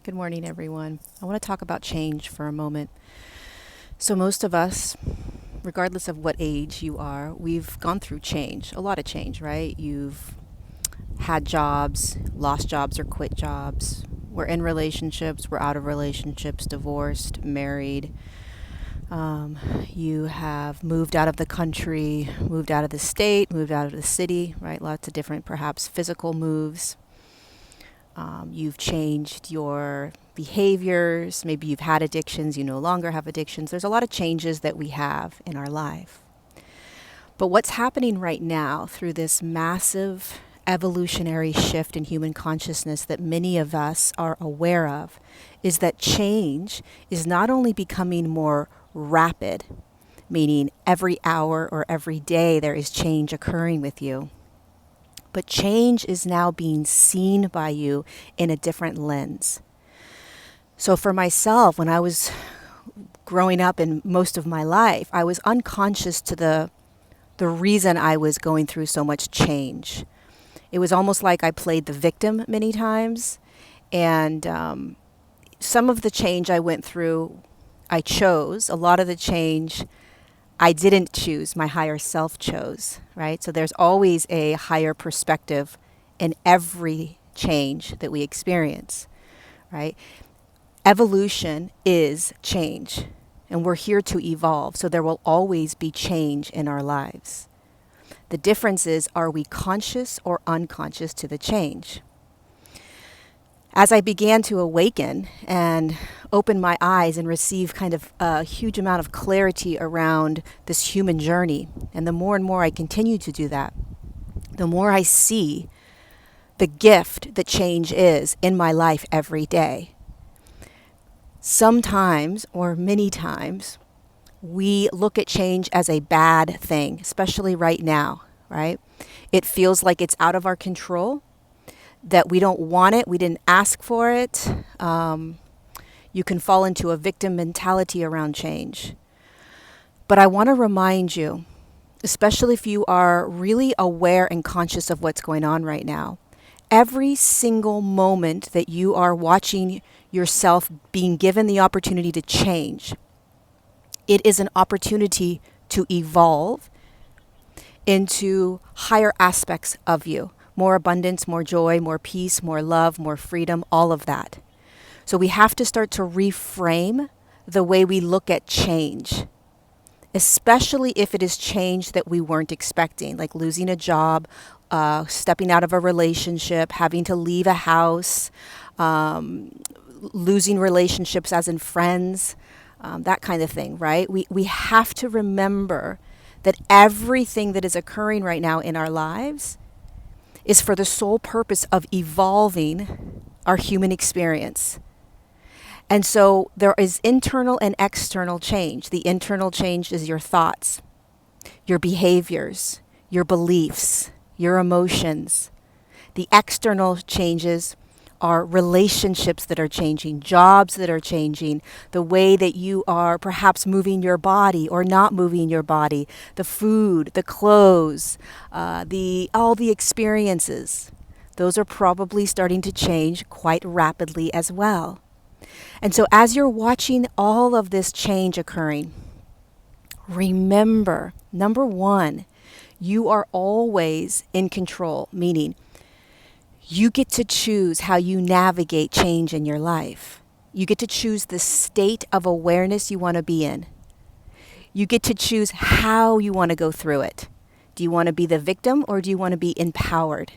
Good morning, everyone. I want to talk about change for a moment. So, most of us, regardless of what age you are, we've gone through change, a lot of change, right? You've had jobs, lost jobs, or quit jobs. We're in relationships, we're out of relationships, divorced, married. You have moved out of the country, moved out of the state, moved out of the city, right? Lots of different, perhaps physical moves. You've changed your behaviors. Maybe you've had addictions. You no longer have addictions. There's a lot of changes that we have in our life. But what's happening right now through this massive evolutionary shift in human consciousness that many of us are aware of is that change is not only becoming more rapid, meaning every hour or every day there is change occurring with you, but change is now being seen by you in a different lens. So for myself, when I was growing up in most of my life, I was unconscious to the reason I was going through so much change. It was almost like I played the victim many times, and some of the change I went through, I chose. A lot of the change I didn't choose, my higher self chose, right? So there's always a higher perspective in every change that we experience, right? Evolution is change, and we're here to evolve, so there will always be change in our lives. The difference is, are we conscious or unconscious to the change? As I began to awaken and open my eyes and receive kind of a huge amount of clarity around this human journey, and the more and more I continue to do that, the more I see the gift that change is in my life every day. Sometimes, or many times, we look at change as a bad thing, especially right now, right? It feels like it's out of our control, that we don't want it, we didn't ask for it. You can fall into a victim mentality around change. But I want to remind you, especially if you are really aware and conscious of what's going on right now, every single moment that you are watching yourself being given the opportunity to change, it is an opportunity to evolve into higher aspects of you. More abundance, more joy, more peace, more love, more freedom, all of that. So we have to start to reframe the way we look at change, especially if it is change that we weren't expecting, like losing a job, stepping out of a relationship, having to leave a house, losing relationships as in friends, that kind of thing, right? We have to remember that everything that is occurring right now in our lives is for the sole purpose of evolving our human experience. And so there is internal and external change. The internal change is your thoughts, your behaviors, your beliefs, your emotions. The external changes are relationships that are changing, jobs that are changing, the way that you are perhaps moving your body or not moving your body, the food, the clothes, all the experiences. Those are probably starting to change quite rapidly as well. And so as you're watching all of this change occurring, remember, number one, you are always in control, meaning you get to choose how you navigate change in your life. You get to choose the state of awareness you want to be in. You get to choose how you want to go through it. Do you want to be the victim or do you want to be empowered?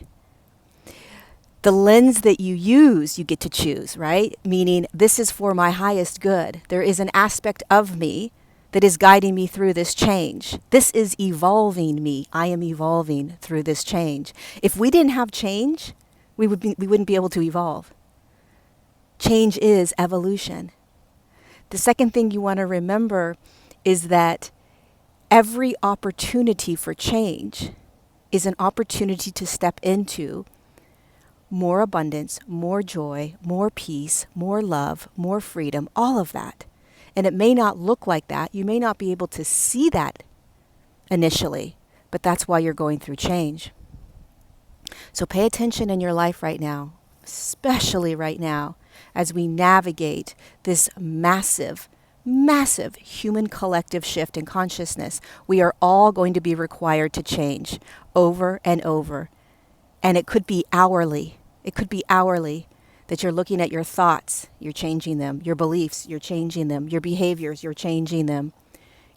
The lens that you use, you get to choose, right? Meaning, this is for my highest good. There is an aspect of me that is guiding me through this change. This is evolving me. I am evolving through this change. If we didn't have change, we wouldn't be able to evolve. Change is evolution. The second thing you want to remember is that every opportunity for change is an opportunity to step into more abundance, more joy, more peace, more love, more freedom, all of that. And it may not look like that. You may not be able to see that initially, but that's why you're going through change. So pay attention in your life right now, especially right now. as we navigate this massive, massive human collective shift in consciousness, we are all going to be required to change over and over. And it could be hourly. It could be hourly that you're looking at your thoughts, you're changing them. Your beliefs, you're changing them. Your behaviors, you're changing them.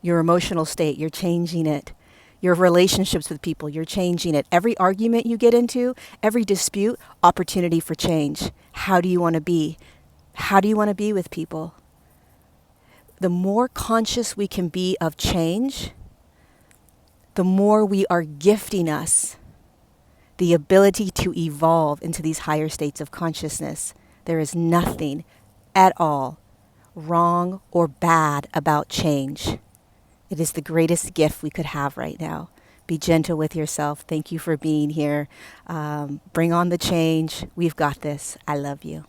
Your emotional state, you're changing it. Your relationships with people, you're changing it. Every argument you get into, every dispute, opportunity for change. How do you want to be? How do you want to be with people? The more conscious we can be of change, the more we are gifting us the ability to evolve into these higher states of consciousness. There is nothing at all wrong or bad about change. It is the greatest gift we could have right now. Be gentle with yourself. Thank you for being here. Bring on the change. We've got this. I love you.